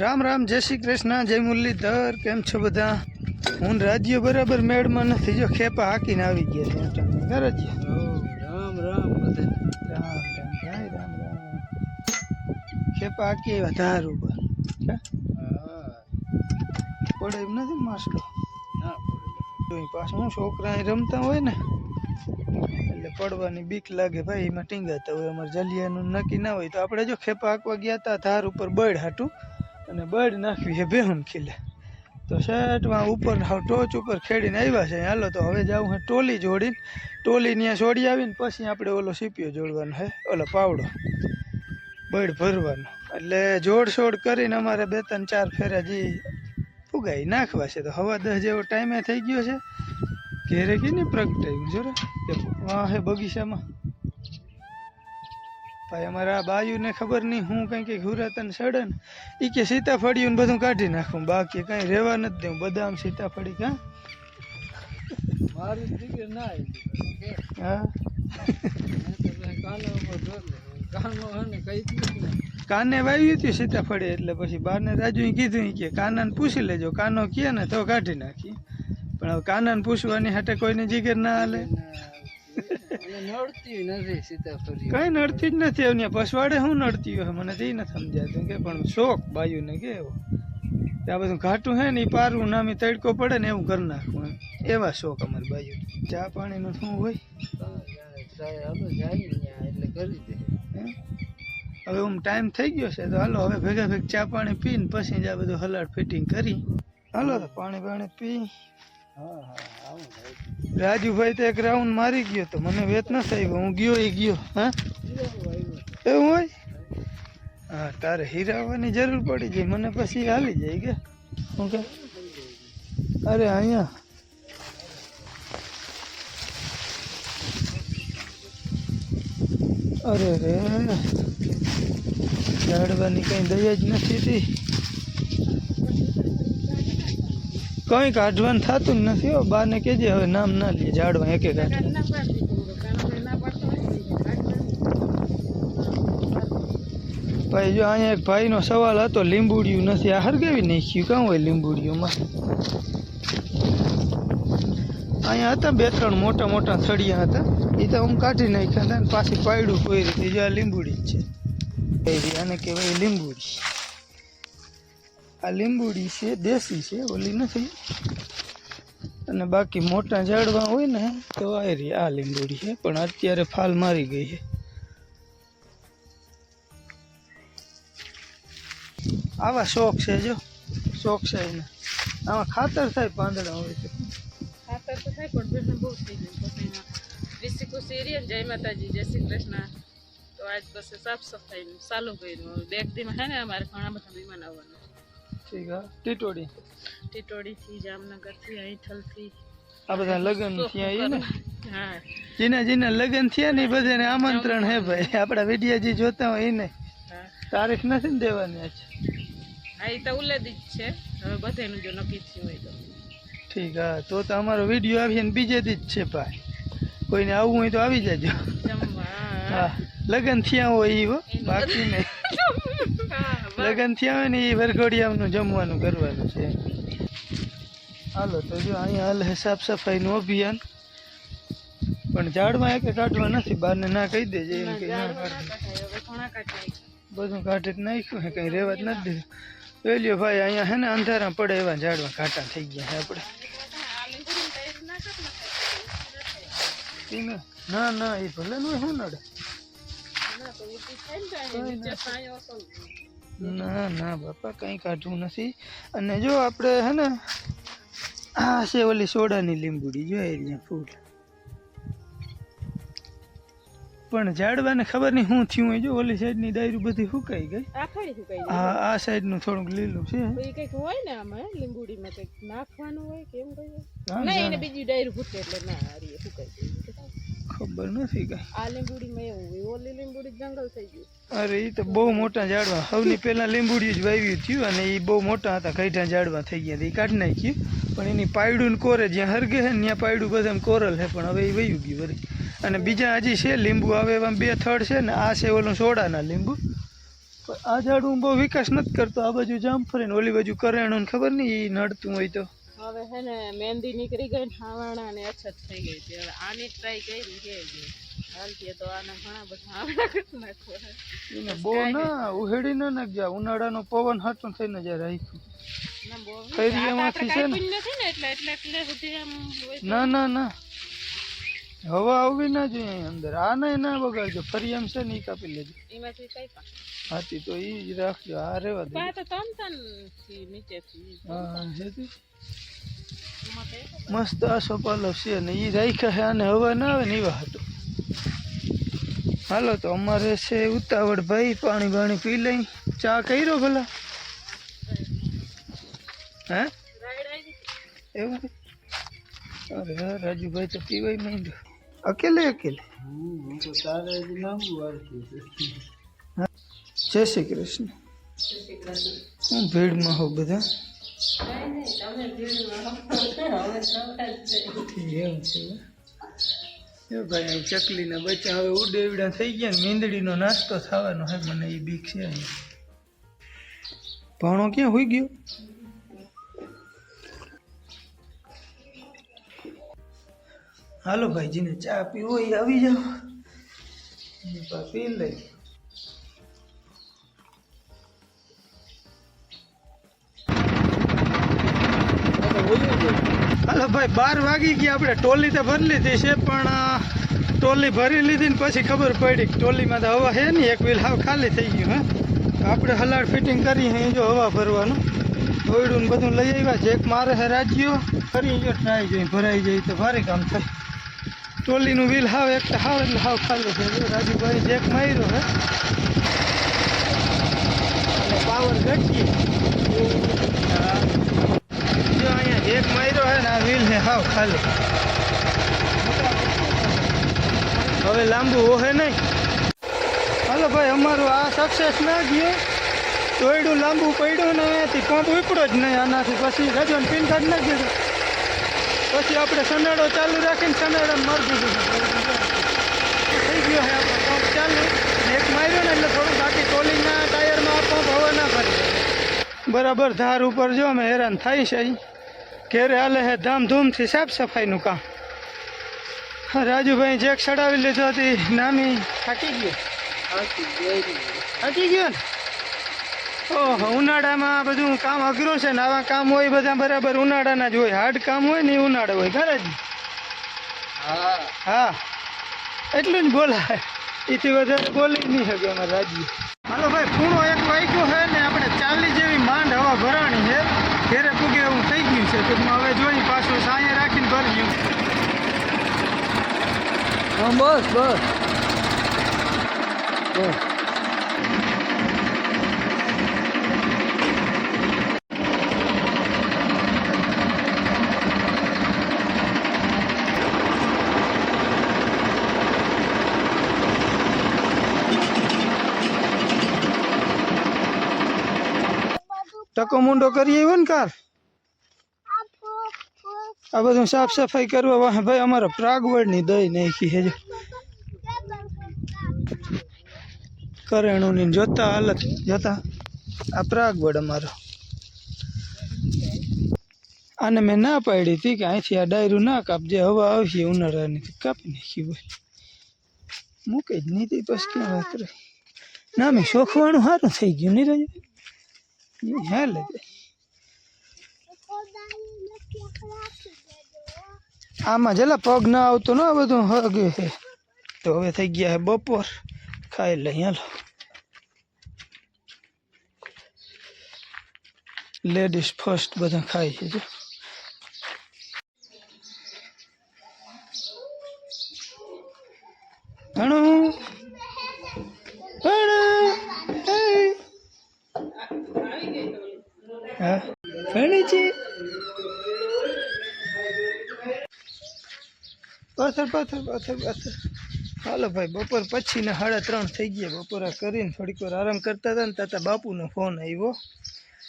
રામ રામ, જય શ્રી કૃષ્ણ, જય મુરલીધર. કેમ છો બધા? હું રાજ્ય બરાબર મેળમાં નથી, જો ખેપા હાકીને આવી ગયા છે. રામ રામ બધે રામ રામ ભાઈ, રામ રામ. ખેપા હાકી આવ્યા ધાર ઉપર. પડે એમ નથી માસલો. પાછું હું છોકરા રમતા હોય ને એટલે પડવાની બીક લાગે ભાઈ, એમાં ટીંગાતા હોય. અમારે જલિયાનું નક્કી ના હોય તો આપણે જો ખેપા હાંકવા ગયા હતા ધાર ઉપર બળ હાટું, અને બળ નાખવી છે બેહુન ખીલે. તો શર્ટમાં ઉપર ટોચ ઉપર ખેડીને આવ્યા છે. હાલો તો હવે જાવું હે ટોલી જોડીને, ટોલી ત્યાં છોડી આવીને પછી આપણે ઓલો સીપીઓ જોડવાનો હે, ઓલો પાવડો બળ ભરવાનો. એટલે જોડછોડ કરીને અમારે 2-3-4 ફેરા જે ફુગાઈ નાખવા છે. તો 10:15 જેવો ટાઈમે થઈ ગયો છે. ઘેરે કે નહીં પ્રગટાયું જો રે વાહ હે બગીચામાં. ભાઈ અમારા બાયુને ખબર નહીં હું કંઈક હુરાતન સડે ને એ કે સીતાફળિયું બધું કાઢી નાખું, બાકી કંઈ રહેવા નથી દેવું. બદામ સીતાફળી કાં મારી દીકરી ના આવી. હા કાને વાવ્યું હતું સીતાફળી, એટલે પછી બારને રાજુ કીધું કે કાનાને પૂછી લેજો, કાનો કહે ને તો કાઢી નાખી. પણ હવે કાનાને પૂછવાની હાટે કોઈને જીગર ના હાલે. નડતી નથી સીતાફળી, કઈ નડતી જ નથી. હવે પસવાડે શું નડતી હોય મને તે નથી સમજાતું. કે પણ શોખ બાયુને કે એવો આ બધું ઘાટું હે ને એ પારવું નામી તડકો પડે ને એવું કરી નાખવું, એવા શોખ અમારી બાયુ. ચા પાણીનું શું હોય એટલે કરી દે. હવે હું ટાઈમ થઈ ગયો છે તો હાલો હવે ભેગા ભેગ ચા પાણી પીને પછી જ આ બધું હલાડ ફિટિંગ કરી. હાલો તો પાણી પી. રાજુભાઈ તો એક રાઉન્ડ મારી ગયો તો મને વેત ન થઈ, હું ગયો એ ગયો. હા એવું હોય? હા તારે હીરાવાની જરૂર પડી જાય, મને પછી હાલી જાય કે શું કે. અરે અહીંયા અરે રે ઝાડવાની કઈ દયા જ નથી તી, કઈ કાઢવાનું થતું જ નથી. હો બાને કેજે હવે નામ ના લે ઝાડવા એક એક ભાઈ. જો અહીંયા એક ભાઈનો સવાલ હતો, લીંબુડિયું નથી આ હરગાવી નાખ્યું, કાં હોય લીંબુડિયુંમાં? અહીંયા હતા 2-3 મોટા મોટા થળિયા હતા, એ તો હું કાઢી નાખ્યા હતા ને પાછી પાયડું કોઈ રીતે. જો આ લીંબુડી જ છે, આને કહેવાય લીંબુડી. આ લીંબુડી છે, દેશી છે, ઓલી નથી. અને બાકી મોટા ઝાડવા હોય ને તો આ રહી આ લીંબુડી છે, પણ અત્યારે ફાલ મારી ગઈ છે. આવા શોખ છે, જો શોખ છે એને. આમાં ખાતર થાય, પાંદડા હોય છે. ખાતર તો થાય પણ બહુ થઈ ગયું. પછી ઋષિ ખુશી એરિયા જય માતાજી, જય શ્રી કૃષ્ણ. તો આજ પછી સાફ સફાઈનું ચાલુ કર્યું. 2 દીમાં છે ને અમારે ઘણા બધા મહેમાન આવવાના. ઠીક હા. ટીટોડીથી, જામનગરથી, અહીંઠલથી આ બધા લગ્ન થયા ને. હા જેના લગ્ન થયા ને એ બધાને આમંત્રણ હે ભાઈ. આપણા વિડીયો જે જોતા હોય એને તારીખ નથી ને દેવાની આજ. હા એ તો ઉલેદી જ છે, હવે બધાનું જો નક્કી થયું હોય તો ઠીક. હા તો અમારો વિડીયો આવીએ ને બીજે દી જ છે ભાઈ. કોઈને આવવું હોય તો આવી જજો. હા લગ્ન થયા હોય એ હો, બાકી નહીં. લગ્ન થયા હોય ને એ વરઘોડિયાનું જમવાનું કરવાનું છે. હાલો તો જો અહીંયા હાલ સાફ સફાઈનું અભિયાન. પણ ઝાડમાં એક કાઢવા નથી, બહારને ના કહી દેજે એમ કે ના કાઢી. બધું કાઢી નાખ્યું હે, કંઈ રહેવા જ નથી દીધું. પેલ્યો ભાઈ અહીંયા હે ને અંધારા પડે એવા ઝાડવા કાંટા થઈ ગયા છે આપણે. ના ના એ ભલે નું શું નડે. ના ના બાપા કંઈ કાઢવું નથી. અને જો આપણે હે ને આ છે ઓલી સોડાની લીંબુડી જો અહીંયા ફૂલ, પણ ઝાડવાને ખબર નહીં શું થયું હોય. જો ઓલી સાઈડની ડાયરું બધી સુકાઈ ગઈ. હા આ સાઈડનું થોડુંક લીલું છે. કંઈક હોય ને આમાં લીંબુડીમાં કંઈક નાખવાનું હોય કેમ કહીએ નહીં, એને બીજી ડાયરું ફૂટે એટલે ના હારી સુકાઈ ગઈ. ખબર નથી કઈ. આ લીંબુડીમાં એવું હોય, ઓલી લીંબુડી જંગલ થઈ ગયું. અરે એ તો બહુ મોટા ઝાડવા. સૌની પહેલા લીંબુડી જ વાવ્યું થયું અને એ બહુ મોટા હતા, કઈઠા ઝાડવા થઈ ગયા. એ કાઢી નાખ્યું, પણ એની પાયડું ને કોરે જ્યાં હરગે છે ને ત્યાં પાયડું બધા કોરલ છે, પણ હવે એ વયું ગયું વળી. અને બીજા હજી છે લીંબુ આવે એવા 2 થડ છે ને. આ છે ઓલું સોડાના લીંબુ, પણ આ ઝાડવું બહુ વિકાસ નથી કરતો. આ બાજુ જામફળી ને ઓલી બાજુ કરેણું ને ખબર નહીં એ નડતું હોય તો. હવે હે ને મહેંદી નીકળી ગઈ ને હાવાણા ને અછત થઈ ગઈ હતી. હવે આની ટ્રાય કરી છે હાલતી તો આના ઘણા બધા હાવડા કરી નાખો. એને બહુ ના ઉહેડી ના નાખજા. ઉનાળાનો પવન હાટું થઈને જ રાખ્યું. ના બહુ ફેરિયામાંથી છે ને નથી ને એટલે સુધી આમ ના ના ના હવા આવવી ના જોઈએ અહીં અંદર. આ નહીં ના બગાડજો. ફરિયામ છે ને એ કાપી લેજો. એમાંથી કઈ પણ હાથી તો એ જ રાખજો. આ રેવા દે. તો તન થી નીચેથી હા છે તે. એમાં કઈ મસ્ત આસો પાલો છે ને એ રાખ્યા છે. આને હવા ના આવે ને એવા હતું. હાલો તો અમારે છે ઉતાવળ ભાઈ. પાણી બાણી પી લઈ. ચા કર્યો ભલા હે એવું છે? અરે હા રાજુભાઈ તો પીવાય માંડ્યો. અકેલે અકેલે. તો તારે જ લાંબુ વાળતું છે. જય શ્રી કૃષ્ણ. હું ભીડમાં હોઉં બધા. એવું છે એ ભાઈ અહીં ચકલીના બચ્ચા હવે ઉડેવડા થઈ ગયા ને મીંદડીનો નાસ્તો થવાનો હે. મને એ બીક છે અહીંયા. ભાણો ક્યાં હોઈ ગયો? હાલો ભાઈ જેને ચા પીવો હોય એ આવી જાઓ. પી લઈ. હાલો ભાઈ 12 વાગી ગયા. આપણે ટોલી તો ભરી લીધી છે પણ ટોલી ભરી લીધી ને પછી ખબર પડી કે ટોલીમાં તો હવા છે ને. એક વ્હીલ હાવ ખાલી થઈ ગયું. હા આપણે હલાડ ફિટિંગ કરી હે જો હવા ભરવાનું. દોયડું ને બધું લઈ આવ્યા. જેક મારે હે રાજ્યો કરી જો ટ્રાય જોઈ ભરાઈ જાય તો ભારે કામ થાય. ટોલીનું વ્હીલ હાવ એક હાવ એટલે હાવ ખાલી છે. રાજુભાઈ જેક માર્યો હે અને પાવર ઘટીએ. જો અહીંયા જેક માર્યો હે ને આ વ્હીલ હે હાવ ખાલી. હવે લાંબુ હોહે નહીં. હાલો ભાઈ અમારું આ સક્સેસ ના ગયો. દોયડું લાંબુ પડ્યું ને એથી પંપ ઉપડો જ નહીં આનાથી. પછી રજોને પિન કાર્ડ નાખી દીધું. પછી આપણે સનાડો ચાલુ રાખીને સનાડા મારી દીધું. થઈ ગયો હે આપણો પંપ ચાલુ. એક માર્યો ને એટલે થોડું બાકી ટોલીના ટાયરમાં આ પંપ હવા ના ભરે. બરાબર ધાર ઉપર જો અમે હેરાન થાય છે. ઘેરે હાલે છે ધામધૂમથી સાફ સફાઈનું કામ. રાજુભાઈ જેક ચડાવી લીધો હતી નામી થાકી ગયો. થાકી ગયો ને. ઓહો ઉનાળામાં બધું કામ અઘરું છે ને. આવા કામ હોય બધા બરાબર ઉનાળાના જ હોય. હાર્ડ કામ હોય ને એ ઉનાળો હોય. ઘરે જ હા એટલું જ બોલાય. એથી વધારે બોલી નહીં શકે અમારે રાજ્ય. હાલો ભાઈ ખૂણો એક વાગ્યો છે ને. આપણે 40 જેવી માંડ હવા ભરાણી છે. ઘેરે પૂગે એવું થઈ ગયું છે. ટૂંકમાં હવે જોઈ પાછું સાંયે રાખીને ભર્યું. હા બસ બસ બસ. ટકો મુંડો કરી આવ્યો ને કાલ. આ બધું સાફ સફાઈ કરવા વાહ ભાઈ અમારા પ્રાગવડની દઈ નાખી છે. કરેણું ની જોતા હાલત જોતા. આ પ્રાગવડ અમારો. આને મેં ના પાડી હતી કે અહીંથી આ ડાયરું ના કાપજે. હવા આવશે ઉનાળાની કાપી નાખી હોય. મૂકે જ નહીં. પછી ક્યાં વાત રહી. ના મેં શોખવાનું સારું થઈ ગયું નહીં રજ. હાલે આમાં જેલા પગ ના આવતો ને આ બધું હગ્યું છે. તો હવે થઈ ગયા છે બપોર. ખાઈ લઈ હાલો. લેડીઝ ફર્સ્ટ બધા ખાય છે જો. ઘણું હા ઘણી છે. પાથર પાથર પાથર પાથર. હાલો ભાઈ બપોર પછીના 3:30 થઈ ગયા. બપોરા કરીને થોડીક વાર આરામ કરતા હતા ને તાતા બાપુનો ફોન આવ્યો.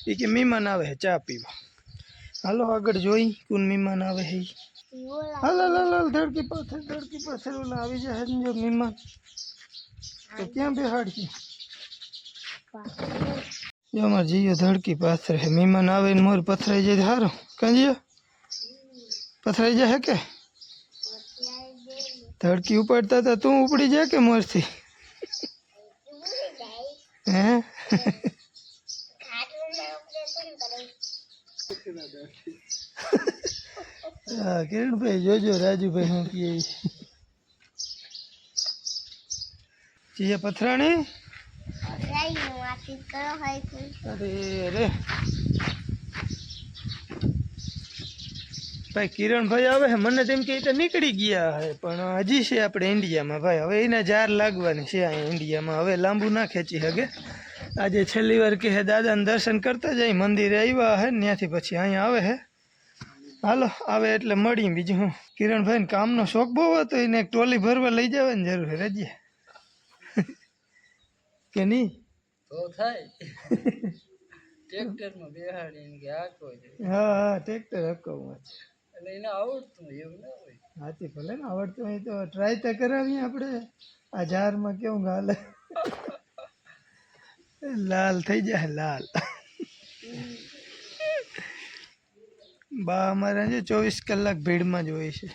એ કે મહેમાન આવે છે ચા પીવા. હાલો આગળ જોઈ કોણ મહેમાન આવે છે. હાલ હાલ હાલ ધડકી પાથર ઓલા આવી જાય જો મહેમાન. તો ક્યાં બેહાડીએ. જો અમારે જીઓ ધડકી પાથરે છે. મહેમાન આવે ને મોર પથરાઈ જાય સારું. કાં જીઓ પથરાઈ જાય કે ધડકી ઉપાડતા હતા તું ઉપડી જાય કે મોરથી હે? હા કિરણભાઈ જોજો રાજુભાઈ શું કહે જીએ પથરાણી. અરે અરે ભાઈ કિરણભાઈ આવે છે મને તેમ કે નીકળી ગયા હે પણ હજી છે આપણે ઇન્ડિયામાં ભાઈ. હવે એને જાર લાગવાની છે અહીંયા ઇન્ડિયામાં. હવે લાંબુ ના ખેંચી શકે. આજે છેલ્લી વાર કે દાદાને દર્શન કરતા જાય મંદિરે આવ્યા હે ત્યાંથી પછી અહીંયા આવે હે. હાલો આવે એટલે મળી. બીજું હું કિરણભાઈને કામનો શોખ બહુ હતો એને એક ટોલી ભરવા લઈ જવાની જરૂર છે રજીએ કે નહીં? તો થાય ટ્રેક્ટરમાં બેહાડીને કે આખો છે હા હા ટ્રેક્ટર હકવું છે એટલે એને આવડતું એવું ના હોય. હાથી ભલે ને આવડતું હોય તો ટ્રાય તો કરાવીએ આપણે. આ ઝારમાં કેવું ગાલે લાલ થઈ જાય લાલ. બા અમારે જો 24 કલાક ભીડમાં જ હોય છે.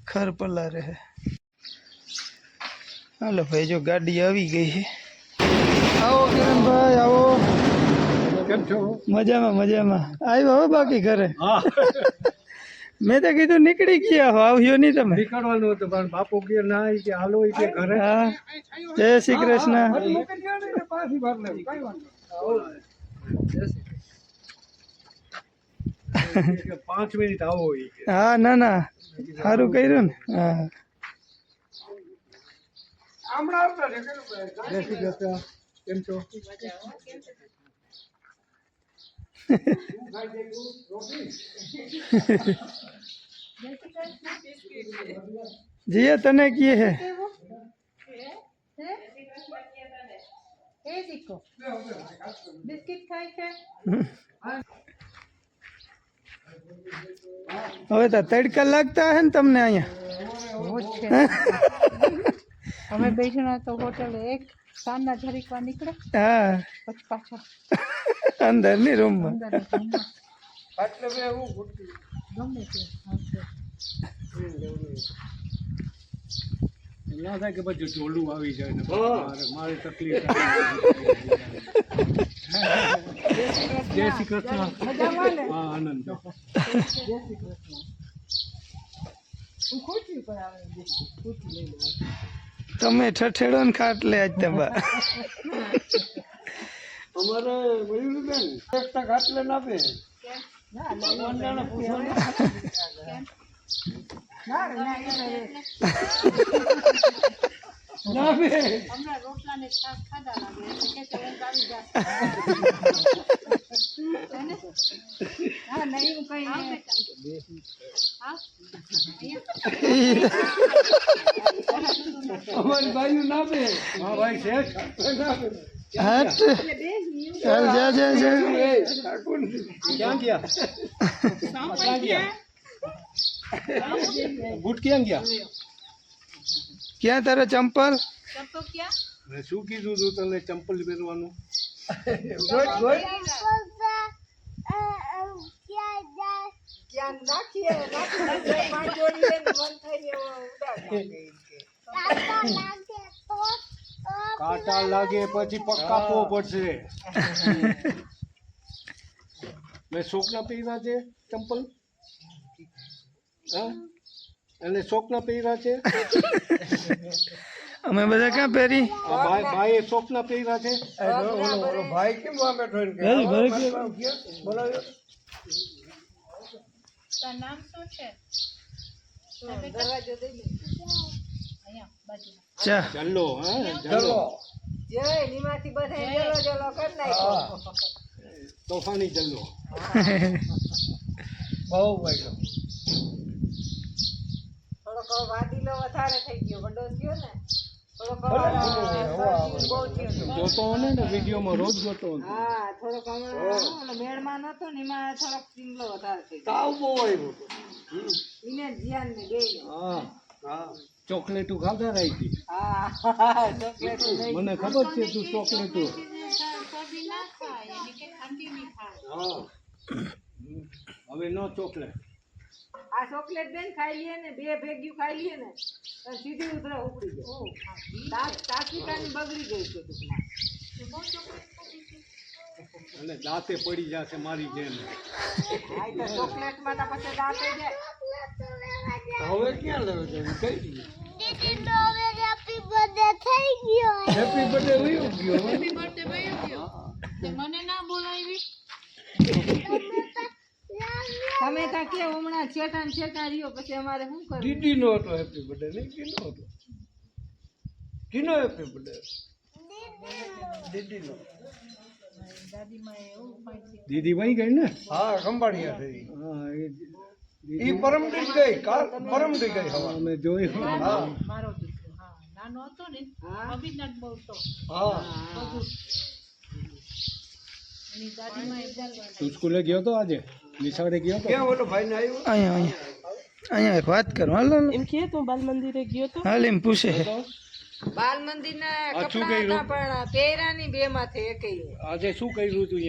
ખર પલા રહે. હાલો ભાઈ જો ગાડી આવી ગઈ છે. આવો કિરણભાઈ આવો. કેમ છો? મજામાં મજામાં. આવ્યો હવે બાકી ઘરે? મેં તો કીધું નીકળી ગયા આવ્યો નહીં તમે? નીકળવાનું હતું પણ બાપુ કે ના કે હાલો કે ઘરે. હા જય શ્રી કૃષ્ણ. પાછી વાર નહીં કઈ વાંધો 5 મિનિટ આવો. હા ના ના સારું કર્યું ને. હા જય શ્રી કૃષ્ણ. કેમ છો? જીએ તને કીએ હે હવે તો તડકા લાગતા હે ને તમને અહીંયા? અમે બેસીને તો હોટલ એક સાંજના જરીક વાર નીકળે હા પછી પાછા અંદર ની રૂમમાં. અંદર એટલે મેં એવું ગમે તે ના થાય કે બધું ટોલું આવી જાય ને મારી તકલીફ. જય શ્રી કૃષ્ણ. હા આનંદ. તમે ઠઠેડો ને ખાટલે આજ તમે. અમારે મયુરબેન એકતા ખાટલે ના આપે. હમણાં રોટલા ને છાસ ખાધા લાગે એટલે કે છે ઊંઘ આવી જાય. હા નહીં હું કઈ અમારી બાયું ના આપે. હા ભાઈ શેઠ ના આપે. હટ ચાલ જા જા જા. ક્યાં ગયા? બૂટ ક્યાં ગયા? ક્યાં તારા ચંપલ? મેં શું કીધું તું તને ચંપલ પહેરવાનું? કાંટા લાગે પછી પગ કાપવો પડશે. મેં શોખના પહેર્યા છે ચંપલ. હા એટલે શોખના પહેર્યા છે. અમે બધા ક્યાં પહેરી? ભાઈ શોખના પહેર્યા છે. ભાઈ કેમ બેઠો બોલાવ્યો? નામ શું છે? દરવાજો દઈ દે અહીંયા બાજુમાં. ચા જલ્લો. હા જલ્લો જય નીમાંથી બધે જલો જલો કરી નાખ્યો. તોફાની જલ્લો. બહુ ભાઈ થોડોક વાદીલો વધારે થઈ ગયો વડો થયો ને થોડોક જોતો હો ને વિડીયોમાં રોજ જોતો હતો. હા થોડોક હમણાં મેળમાં નતો ને એમાં થોડોક સિંગલો વધારે થઈ ગયો. તાવ બહુ આવ્યો. એને ધ્યાન ને ગઈ હા ચોકલેટું ખાતા રહી હતી મને ખબર છે તું ચોકલેટું હા હવે નો ચોકલેટ આ ચોકલેટ બેન ખાઈ લઈએ ને બે ભેગ્યું ખાઈ લઈએ ને તો સીધી ઉધરા ઉપડી જાય તાત્વિકાની બગડી ગઈ છે ટૂંકમાં અને દાંતે પડી જશે મારી જેમ આ તો ચોકલેટમાં તો પછી દાંતે જાય હવે ક્યાં લેવે છે કઈ હેપી બર્થડે વયો ગયો મને ના બોલાવી તમે ત્યાં કે હમણાં છેટા ને છેટા રહ્યો પછી અમારે શું કરવું દીદી નો હતો હેપી બર્થડે નહીં કીનો હતો કીનો હેપી બર્થડે દીદી નો દીદી વહી ગઈ ને હા ખંભાળિયા થઈ હા એ પરમડી ગઈ કાલ પરમડી ગઈ હવા અમે જોઈ હા મારો દીકરો હા નાનો હતો ને અભિનંદન બોલતો હા એની દાદીમાં એકદમ તું સ્કૂલે ગયો તો આજે નિશાળે ગયો તો ક્યાં ઓલો ભાઈ ને આવ્યો અહીંયા એક વાત કરો હાલ એમ કે તું બાલ મંદિરે ગયો તો હાલ એમ પૂછે બાલ મંદિર ના કપડા હતા પણ પહેરાની બે માંથી એક આજે શું કર્યું તું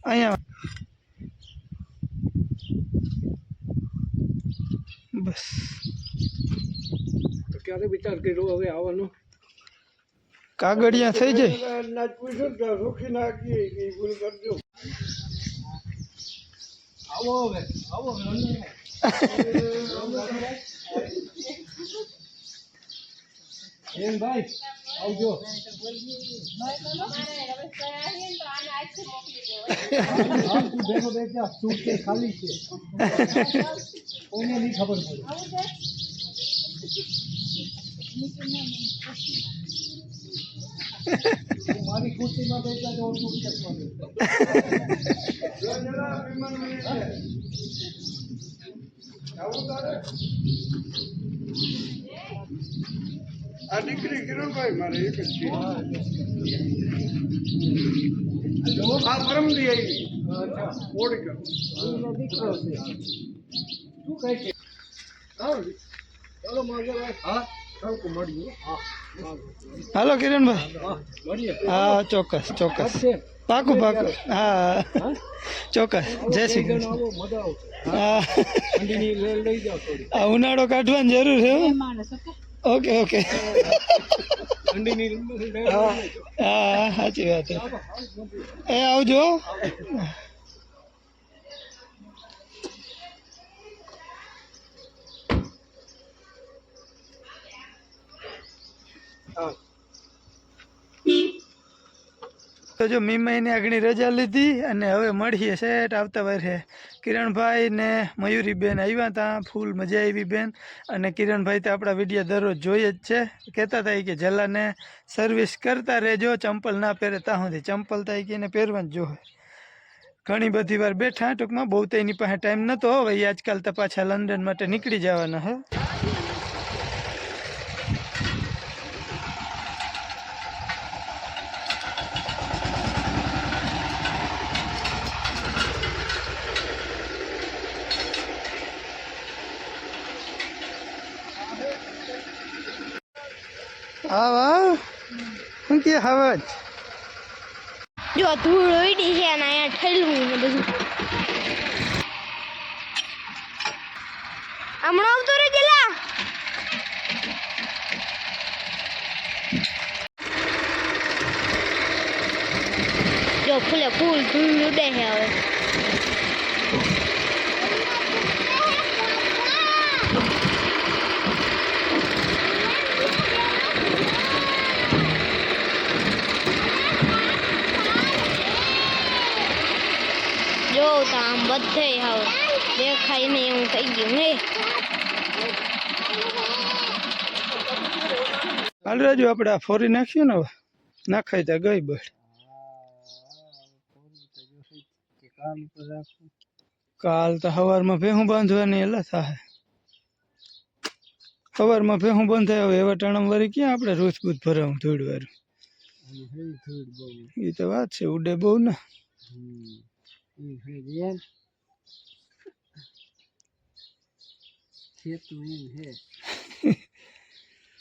અહીંયા બસ તો ક્યારે વિચાર કર્યો હવે આવવાનો કાગળિયા થઈ જાય નાચ પૂછ્યું તો રોકી નાખીએ કે ભૂલ કરજો આવો હવે આવો એમ ભાઈ આવજો બેઠો બેઠા સૂટ કે ખાલી છે કોઈને નહીં ખબર પડે મારી ખુશીમાં બેઠા તો સૂટ કે આ દીકરી કિરણભાઈ મારે એક જ છે આ પરમદી આવી ઓળખ દીકરો છે શું કહે છે ચાલો માગે હા મળ્યું હાલો કિરણભાઈ મળીએ હા ચોક્કસ ચોક્કસ પાકું પાકું હા ચોક્કસ જય શ્રી કૃષ્ણ મજા આવશે હા ઠંડીની લઈ જાઓ થોડી આ ઉનાળો કાઢવાની જરૂર છે હો. ઓકે ઓકે ઠંડીની હા સાચી વાત છે એ આવજો તો જો મી મહિને આગળ રજા લીધી અને હવે મળીએ સેટ આવતા વર્ષે કિરણભાઈ ને મયુરીબેન આવ્યા હતા ફૂલ મજા આવી બેન અને કિરણભાઈ તો આપણા વિડીયો દરરોજ જોઈએ જ છે કહેતા હતા કે જલાને સર્વિસ કરતા રહેજો ચંપલ ના પહેરે ત્યાં સુધી ચંપલ થાય કે એને પહેરવાનું જોવે ઘણી બધી વાર બેઠા ટૂંકમાં બહુ તો એની પાસે ટાઈમ નહોતો હવે એ આજકાલ તો પાછા લંડન માટે નીકળી જવાના હે હા વાહ શું કે હવા જો ધૂળ ઉડી છે અને અહીંયા ઠેલવું ને બધું હમણાં આવતો રે ગેલા જો ફૂલે ફૂલ ધૂળ ઉડે છે હવે જો તો આમ બધે હવે દેખાય ને એવું થઈ ગયું હે હાલ રાજુ આપણે આ ફોરી નાખ્યું ને હવે નાખાય ત્યાં ગઈ બળ કાલ તો સવારમાં ભેહું બાંધવાની એલા થાય સવારમાં ભેહું બંધાય હવે એવા ટાણા વાળી ક્યાં આપણે રોજ બૂજ ભરાવું ધૂળ વાળું એ તો વાત છે ઉડે બહુ ને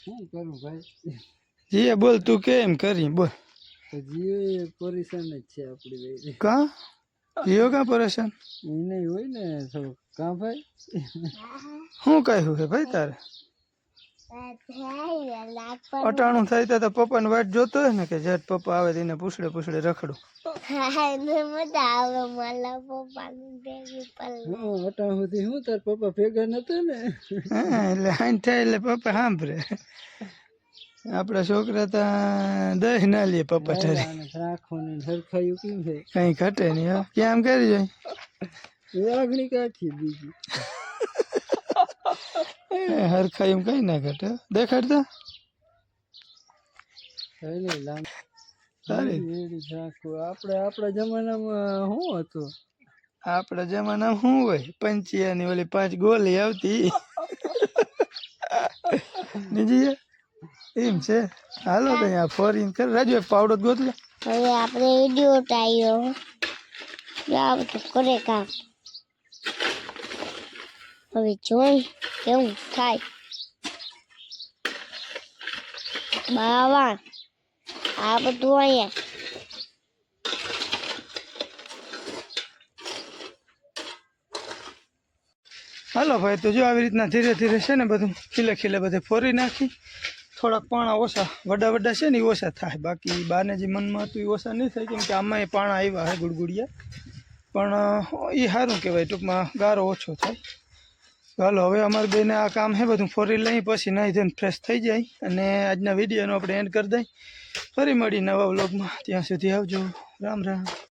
શું કરું ભાઈ? જીએ બોલ તું કેમ કરી બોલ જીઓ પરેશાન જ છે આપણી ભાઈ. કા જીઓ કા પરેશાન એ નહીં હોય ને થોડું કાં ભાઈ? શું કહ્યું છે ભાઈ તારે અટાણું થાય તો પપ્પાને વાટ જોતો હોય ને કે જટ પપ્પા આવે તેને પૂછડે રખડું. અટાણ સુધી હું તાર પપ્પા ભેગા નતા ને. હા એટલે હાઈન થાય એટલે પપ્પા સાંભળે. આપડા છોકરા તો દહીં ના લે પપ્પા ઠરે રાખવાનું સરખાયું કેમ છે? કઈ ઘટે નહીં. હો કેમ કરી જાય લાગણી કાઢી બીજી હરખાઈ એમ કઈ ના ઘટે. દેખાડતા સારી આપણા જમાનામાં શું હતું? આપડા જમાનામાં શું હોય પંચિયાની ઓલી 5 ગોલી આવતી નીજી એમ છે. હાલો તો અહીંયા ફોરીન કર રાજુ એક પાવડો ગોતલો. હવે આપણે વિડીયો ઉતાર્યો જાવ તો કરે કામ. હવે જોઈ કેવું થાય. બાવા આ બધું અહીંયા હાલો ભાઈ તો જો આવી રીતના ધીરે ધીરે છે ને બધું ખીલે બધે ફોરી નાખી. થોડાક પાણા ઓછા વડા છે ને એ ઓછા થાય. બાકી બાને જે મનમાં હતું એ ઓછા નહીં થાય કેમ કે આમાં એ પાણા આવ્યા છે ગુડગુડિયા. પણ એ સારું કહેવાય ટૂંકમાં ગારો ઓછો થાય. હાલો હવે અમારે બેને આ કામ છે બધું ફોરી લઈ પછી નાહી ધોઈને ફ્રેશ થઈ જાય અને આજના વિડીયોનો આપણે એન્ડ કરી દઈએ. ફરી મળી નવા વ્લોગમાં. ત્યાં સુધી આવજો. રામ રામ.